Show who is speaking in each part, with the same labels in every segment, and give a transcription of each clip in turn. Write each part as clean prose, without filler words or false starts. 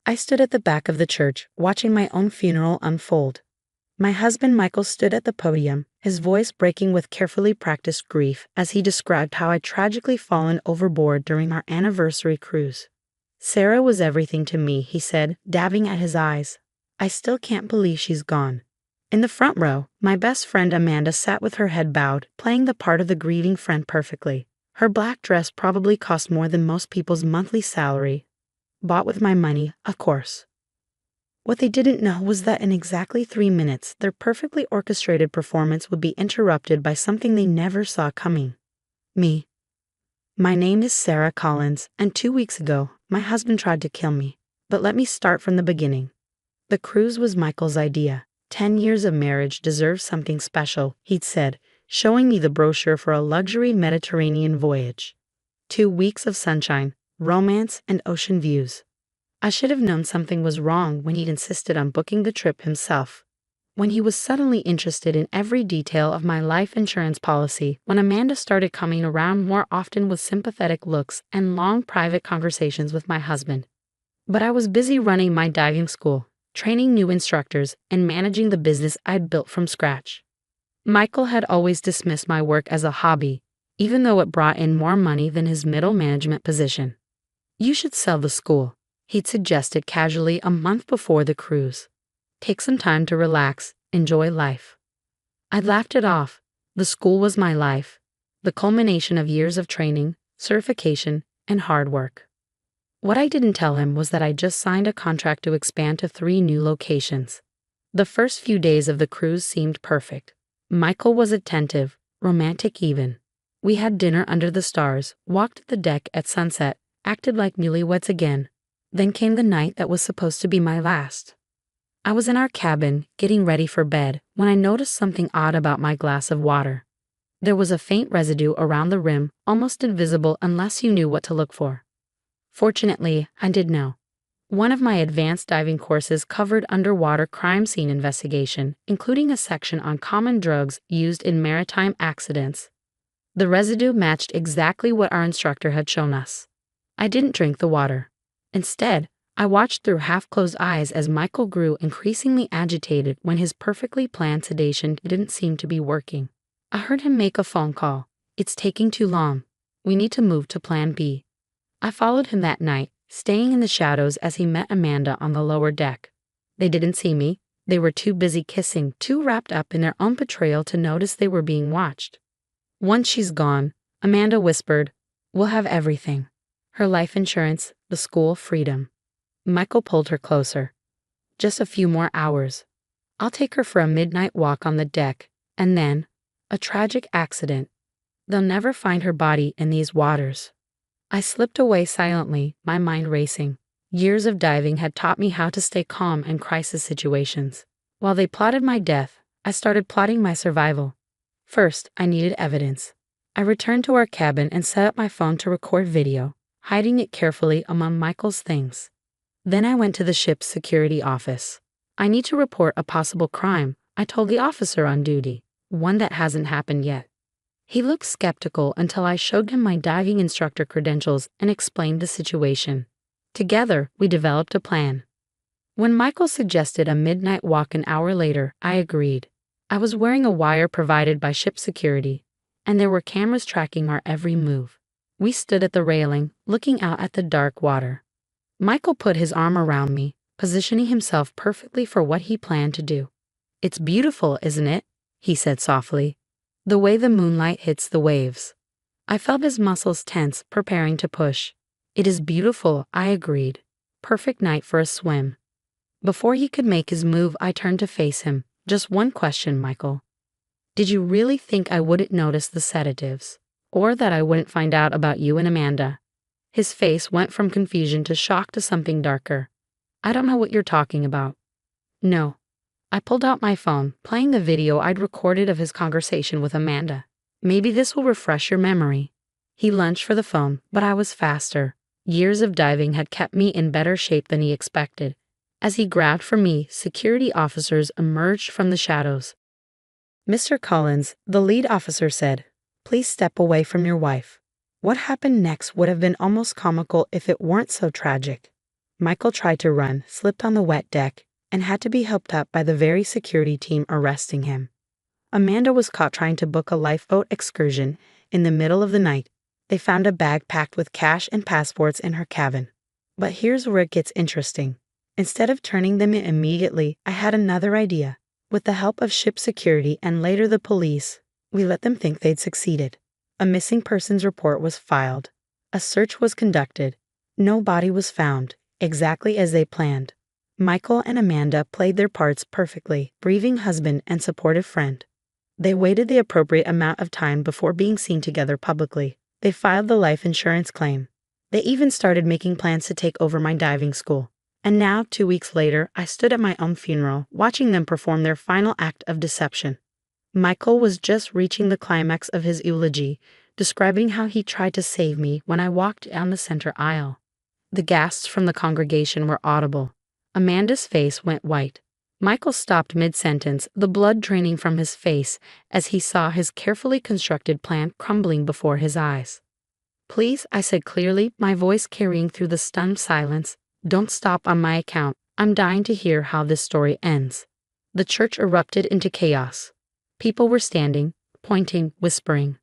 Speaker 1: I stood at the back of the church, watching my own funeral unfold. My husband Michael stood at the podium, his voice breaking with carefully practiced grief as he described how I'd tragically fallen overboard during our anniversary cruise. Sarah was everything to me, he said, dabbing at his eyes. I still can't believe she's gone. In the front row, my best friend Amanda sat with her head bowed, playing the part of the grieving friend perfectly. Her black dress probably cost more than most people's monthly salary. Bought with my money, of course. What they didn't know was that in exactly 3 minutes, their perfectly orchestrated performance would be interrupted by something they never saw coming. Me. My name is Sarah Collins, and 2 weeks ago, my husband tried to kill me. But let me start from the beginning. The cruise was Michael's idea. 10 years of marriage deserves something special, he'd said, showing me the brochure for a luxury Mediterranean voyage. 2 weeks of sunshine, romance, and ocean views. I should have known something was wrong when he'd insisted on booking the trip himself. When he was suddenly interested in every detail of my life insurance policy, when Amanda started coming around more often with sympathetic looks and long private conversations with my husband. But I was busy running my diving school, training new instructors, and managing the business I'd built from scratch. Michael had always dismissed my work as a hobby, even though it brought in more money than his middle management position. You should sell the school, he'd suggested casually a month before the cruise. Take some time to relax, enjoy life. I laughed it off. The school was my life, the culmination of years of training, certification, and hard work. What I didn't tell him was that I just signed a contract to expand to 3 new locations. The first few days of the cruise seemed perfect. Michael was attentive, romantic even. We had dinner under the stars, walked the deck at sunset, acted like newlyweds again. Then came the night that was supposed to be my last. I was in our cabin, getting ready for bed, when I noticed something odd about my glass of water. There was a faint residue around the rim, almost invisible unless you knew what to look for. Fortunately, I did know. One of my advanced diving courses covered underwater crime scene investigation, including a section on common drugs used in maritime accidents. The residue matched exactly what our instructor had shown us. I didn't drink the water. Instead, I watched through half-closed eyes as Michael grew increasingly agitated when his perfectly planned sedation didn't seem to be working. I heard him make a phone call. It's taking too long. We need to move to Plan B. I followed him that night, staying in the shadows as he met Amanda on the lower deck. They didn't see me. They were too busy kissing, too wrapped up in their own betrayal to notice they were being watched. Once she's gone, Amanda whispered, we'll have everything. Her life insurance, the school, freedom. Michael pulled her closer. Just a few more hours. I'll take her for a midnight walk on the deck, and then, a tragic accident. They'll never find her body in these waters. I slipped away silently, my mind racing. Years of diving had taught me how to stay calm in crisis situations. While they plotted my death, I started plotting my survival. First, I needed evidence. I returned to our cabin and set up my phone to record video, hiding it carefully among Michael's things. Then I went to the ship's security office. I need to report a possible crime, I told the officer on duty, one that hasn't happened yet. He looked skeptical until I showed him my diving instructor credentials and explained the situation. Together, we developed a plan. When Michael suggested a midnight walk an hour later, I agreed. I was wearing a wire provided by ship security, and there were cameras tracking our every move. We stood at the railing, looking out at the dark water. Michael put his arm around me, positioning himself perfectly for what he planned to do. It's beautiful, isn't it? He said softly. The way the moonlight hits the waves. I felt his muscles tense, preparing to push. It is beautiful, I agreed. Perfect night for a swim. Before he could make his move, I turned to face him. Just one question, Michael. Did you really think I wouldn't notice the sedatives? Or that I wouldn't find out about you and Amanda? His face went from confusion to shock to something darker. I don't know what you're talking about. No. I pulled out my phone, playing the video I'd recorded of his conversation with Amanda. Maybe this will refresh your memory. He lunged for the phone, but I was faster. Years of diving had kept me in better shape than he expected. As he grabbed for me, security officers emerged from the shadows. Mr. Collins, the lead officer said, please step away from your wife. What happened next would have been almost comical if it weren't so tragic. Michael tried to run, slipped on the wet deck, and had to be helped up by the very security team arresting him. Amanda was caught trying to book a lifeboat excursion in the middle of the night. They found a bag packed with cash and passports in her cabin. But here's where it gets interesting. Instead of turning them in immediately, I had another idea. With the help of ship security and later the police, we let them think they'd succeeded. A missing persons report was filed. A search was conducted. No body was found, exactly as they planned. Michael and Amanda played their parts perfectly, grieving husband and supportive friend. They waited the appropriate amount of time before being seen together publicly. They filed the life insurance claim. They even started making plans to take over my diving school. And now, 2 weeks later, I stood at my own funeral, watching them perform their final act of deception. Michael was just reaching the climax of his eulogy, describing how he tried to save me when I walked down the center aisle. The gasps from the congregation were audible. Amanda's face went white. Michael stopped mid-sentence, the blood draining from his face as he saw his carefully constructed plan crumbling before his eyes. "Please," I said clearly, my voice carrying through the stunned silence, "don't stop on my account. I'm dying to hear how this story ends." The church erupted into chaos. People were standing, pointing, whispering.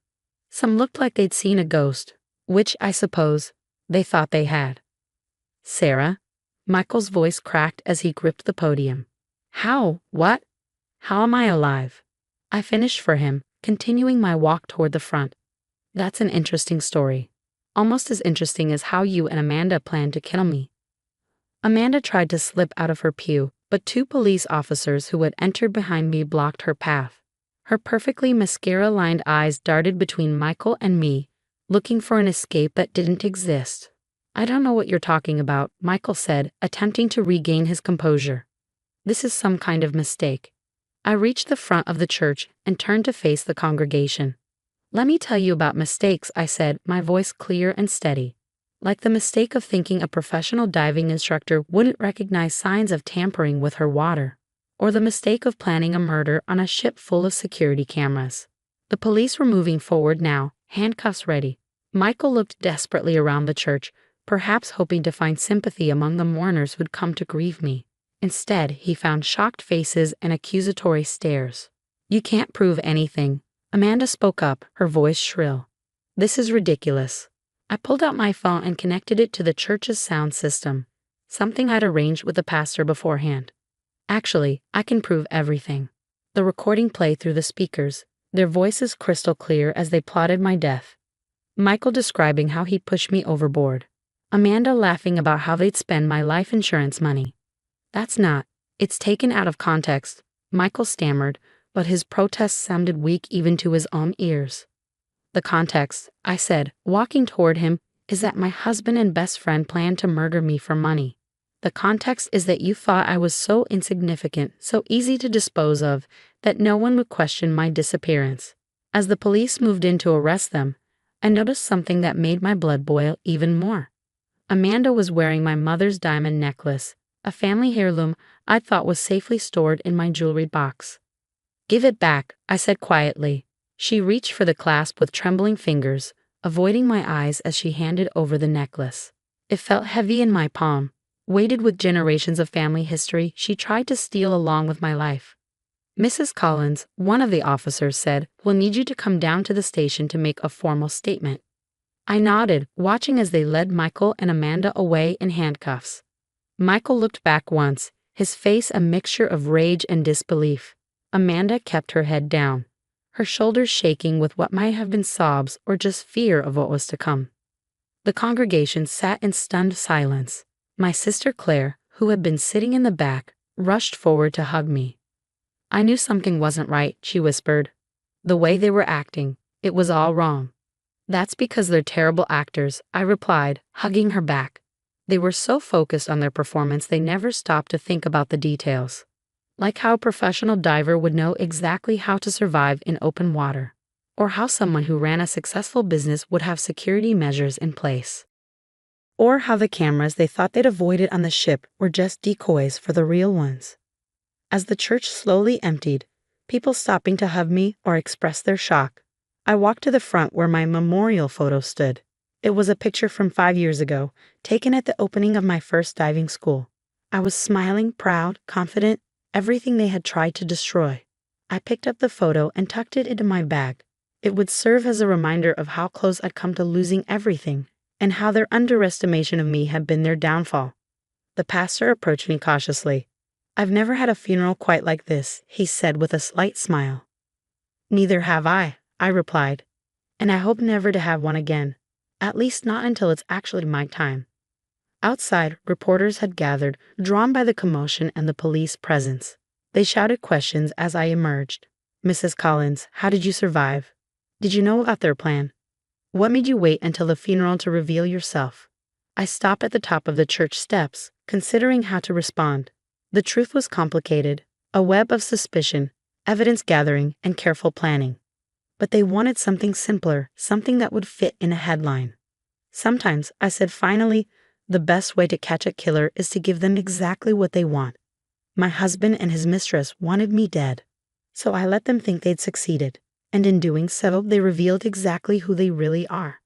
Speaker 1: Some looked like they'd seen a ghost, which, I suppose, they thought they had. "Sarah?" Michael's voice cracked as he gripped the podium. "How? What? How am I alive?" I finished for him, continuing my walk toward the front. "That's an interesting story. Almost as interesting as how you and Amanda planned to kill me." Amanda tried to slip out of her pew, but 2 police officers who had entered behind me blocked her path. Her perfectly mascara-lined eyes darted between Michael and me, looking for an escape that didn't exist. "I don't know what you're talking about," Michael said, attempting to regain his composure. "This is some kind of mistake." I reached the front of the church and turned to face the congregation. "Let me tell you about mistakes," I said, my voice clear and steady. Like the mistake of thinking a professional diving instructor wouldn't recognize signs of tampering with her water, or the mistake of planning a murder on a ship full of security cameras. The police were moving forward now, handcuffs ready. Michael looked desperately around the church, perhaps hoping to find sympathy among the mourners who'd come to grieve me. Instead, he found shocked faces and accusatory stares. "You can't prove anything." Amanda spoke up, her voice shrill. "This is ridiculous." I pulled out my phone and connected it to the church's sound system, something I'd arranged with the pastor beforehand. "Actually, I can prove everything." The recording played through the speakers, their voices crystal clear as they plotted my death. Michael describing how he'd push me overboard. Amanda laughing about how they'd spend my life insurance money. It's taken out of context," Michael stammered, but his protest sounded weak even to his own ears. "The context," I said, walking toward him, "is that my husband and best friend planned to murder me for money. The context is that you thought I was so insignificant, so easy to dispose of, that no one would question my disappearance." As the police moved in to arrest them, I noticed something that made my blood boil even more. Amanda was wearing my mother's diamond necklace, a family heirloom I thought was safely stored in my jewelry box. "Give it back," I said quietly. She reached for the clasp with trembling fingers, avoiding my eyes as she handed over the necklace. It felt heavy in my palm, weighted with generations of family history she tried to steal along with my life. "Mrs. Collins," one of the officers said, "will need you to come down to the station to make a formal statement." I nodded, watching as they led Michael and Amanda away in handcuffs. Michael looked back once, his face a mixture of rage and disbelief. Amanda kept her head down, her shoulders shaking with what might have been sobs or just fear of what was to come. The congregation sat in stunned silence. My sister Claire, who had been sitting in the back, rushed forward to hug me. "I knew something wasn't right," she whispered. "The way they were acting, it was all wrong." "That's because they're terrible actors," I replied, hugging her back. They were so focused on their performance they never stopped to think about the details. Like how a professional diver would know exactly how to survive in open water, or how someone who ran a successful business would have security measures in place. Or how the cameras they thought they'd avoided on the ship were just decoys for the real ones. As the church slowly emptied, people stopping to hug me or express their shock, I walked to the front where my memorial photo stood. It was a picture from 5 years ago, taken at the opening of my first diving school. I was smiling, proud, confident, everything they had tried to destroy. I picked up the photo and tucked it into my bag. It would serve as a reminder of how close I'd come to losing everything, and how their underestimation of me had been their downfall. The pastor approached me cautiously. "I've never had a funeral quite like this," he said with a slight smile. "Neither have I," I replied. "And I hope never to have one again. At least not until it's actually my time." Outside, reporters had gathered, drawn by the commotion and the police presence. They shouted questions as I emerged. "Mrs. Collins, how did you survive? Did you know about their plan? What made you wait until the funeral to reveal yourself?" I stopped at the top of the church steps, considering how to respond. The truth was complicated, a web of suspicion, evidence gathering, and careful planning. But they wanted something simpler, something that would fit in a headline. "Sometimes," I said finally, "the best way to catch a killer is to give them exactly what they want. My husband and his mistress wanted me dead. So I let them think they'd succeeded, and in doing so, they revealed exactly who they really are."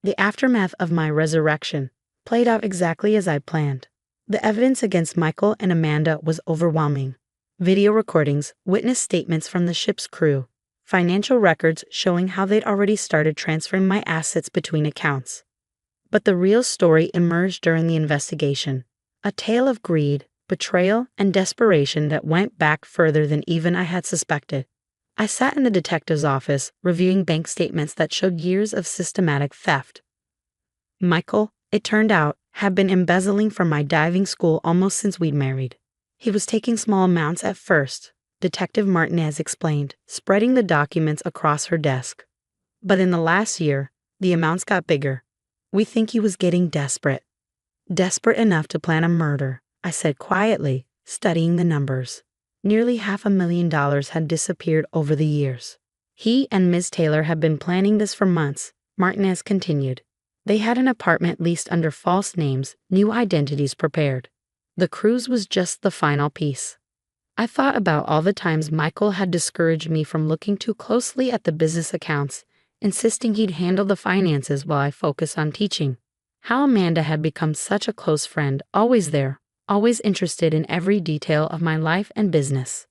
Speaker 1: The aftermath of my resurrection played out exactly as I planned. The evidence against Michael and Amanda was overwhelming. Video recordings, witness statements from the ship's crew, financial records showing how they'd already started transferring my assets between accounts. But the real story emerged during the investigation, a tale of greed, betrayal, and desperation that went back further than even I had suspected. I sat in the detective's office, reviewing bank statements that showed years of systematic theft. Michael, it turned out, had been embezzling from my diving school almost since we'd married. He was taking small amounts at first, Detective Martinez explained, spreading the documents across her desk. But in the last year, the amounts got bigger. We think he was getting desperate. Desperate enough to plan a murder, I said quietly, studying the numbers. Nearly $500,000 had disappeared over the years. He and Ms. Taylor had been planning this for months, Martinez continued. They had an apartment leased under false names, new identities prepared. The cruise was just the final piece. I thought about all the times Michael had discouraged me from looking too closely at the business accounts, insisting he'd handle the finances while I focused on teaching. How Amanda had become such a close friend, always there, always interested in every detail of my life and business.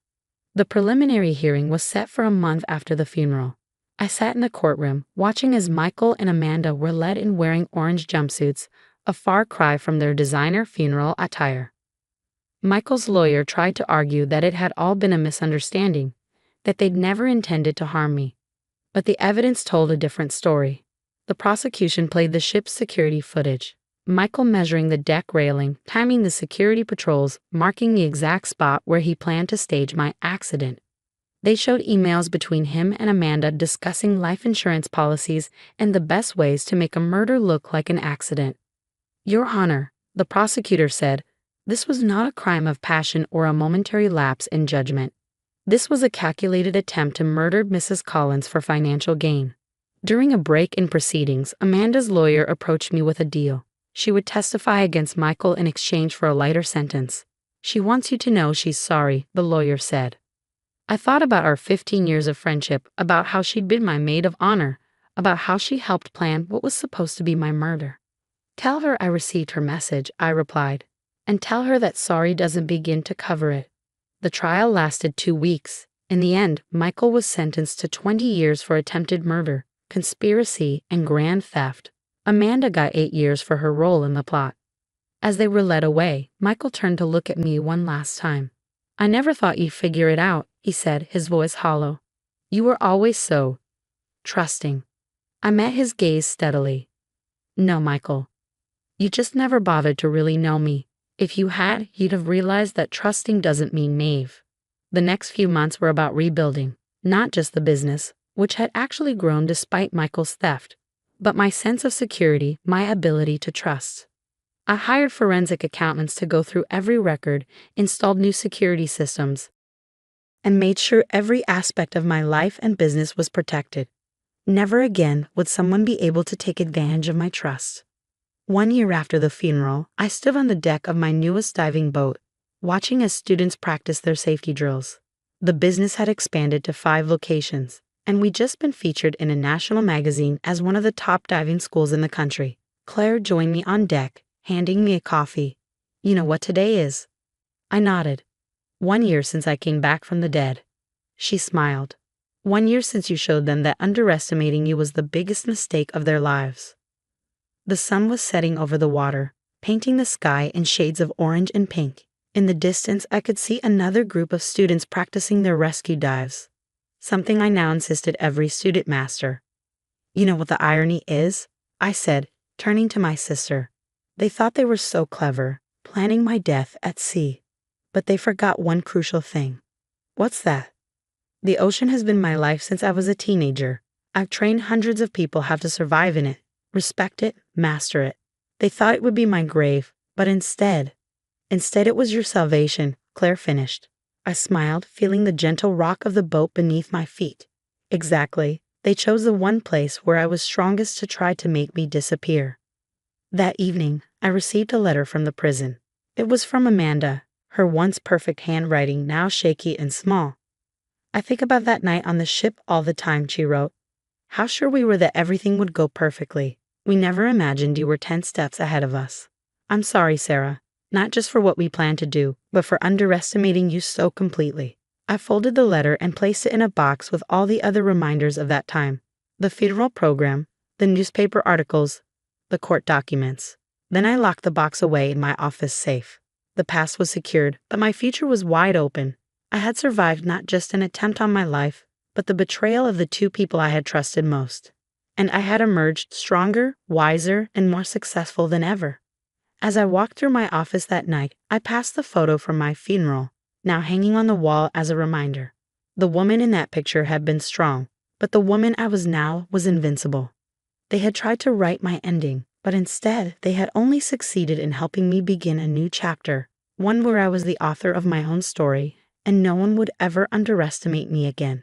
Speaker 1: The preliminary hearing was set for a month after the funeral. I sat in the courtroom, watching as Michael and Amanda were led in wearing orange jumpsuits, a far cry from their designer funeral attire. Michael's lawyer tried to argue that it had all been a misunderstanding, that they'd never intended to harm me. But the evidence told a different story. The prosecution played the ship's security footage, Michael measuring the deck railing, timing the security patrols, marking the exact spot where he planned to stage my accident. They showed emails between him and Amanda discussing life insurance policies and the best ways to make a murder look like an accident. "Your Honor," the prosecutor said, "this was not a crime of passion or a momentary lapse in judgment. This was a calculated attempt to murder Mrs. Collins for financial gain." During a break in proceedings, Amanda's lawyer approached me with a deal. She would testify against Michael in exchange for a lighter sentence. "She wants you to know she's sorry," the lawyer said. I thought about our 15 years of friendship, about how she'd been my maid of honor, about how she helped plan what was supposed to be my murder. "Tell her I received her message," I replied, "and tell her that sorry doesn't begin to cover it." The trial lasted 2 weeks. In the end, Michael was sentenced to 20 years for attempted murder, conspiracy, and grand theft. Amanda got 8 years for her role in the plot. As they were led away, Michael turned to look at me one last time. "I never thought you'd figure it out," he said, his voice hollow. "You were always so trusting." I met his gaze steadily. "No, Michael. You just never bothered to really know me. If you had, you'd have realized that trusting doesn't mean naive." The next few months were about rebuilding, not just the business, which had actually grown despite Michael's theft, but my sense of security, my ability to trust. I hired forensic accountants to go through every record, installed new security systems, and made sure every aspect of my life and business was protected. Never again would someone be able to take advantage of my trust. 1 year after the funeral, I stood on the deck of my newest diving boat, watching as students practiced their safety drills. The business had expanded to 5 locations, And we'd just been featured in a national magazine as one of the top diving schools in the country. Claire joined me on deck, handing me a coffee. "You know what today is?" I nodded. "1 year since I came back from the dead." She smiled. "1 year since you showed them that underestimating you was the biggest mistake of their lives." The sun was setting over the water, painting the sky in shades of orange and pink. In the distance, I could see another group of students practicing their rescue dives. Something I now insisted every student master. "You know what the irony is?" I said, turning to my sister. "They thought they were so clever, planning my death at sea. But they forgot one crucial thing." "What's that?" "The ocean has been my life since I was a teenager. I've trained hundreds of people how to survive in it, respect it, master it. They thought it would be my grave, but instead it was your salvation," Claire finished. I smiled, feeling the gentle rock of the boat beneath my feet. Exactly. They chose the one place where I was strongest to try to make me disappear. That evening, I received a letter from the prison. It was from Amanda, her once perfect handwriting now shaky and small. "I think about that night on the ship all the time," she wrote. "How sure we were that everything would go perfectly. We never imagined you were 10 steps ahead of us. I'm sorry, Sarah, not just for what we planned to do, but for underestimating you so completely." I folded the letter and placed it in a box with all the other reminders of that time. The funeral program, the newspaper articles, the court documents. Then I locked the box away in my office safe. The past was secured, but my future was wide open. I had survived not just an attempt on my life, but the betrayal of the two people I had trusted most. And I had emerged stronger, wiser, and more successful than ever. As I walked through my office that night, I passed the photo from my funeral, now hanging on the wall as a reminder. The woman in that picture had been strong, but the woman I was now was invincible. They had tried to write my ending, but instead they had only succeeded in helping me begin a new chapter, one where I was the author of my own story, and no one would ever underestimate me again.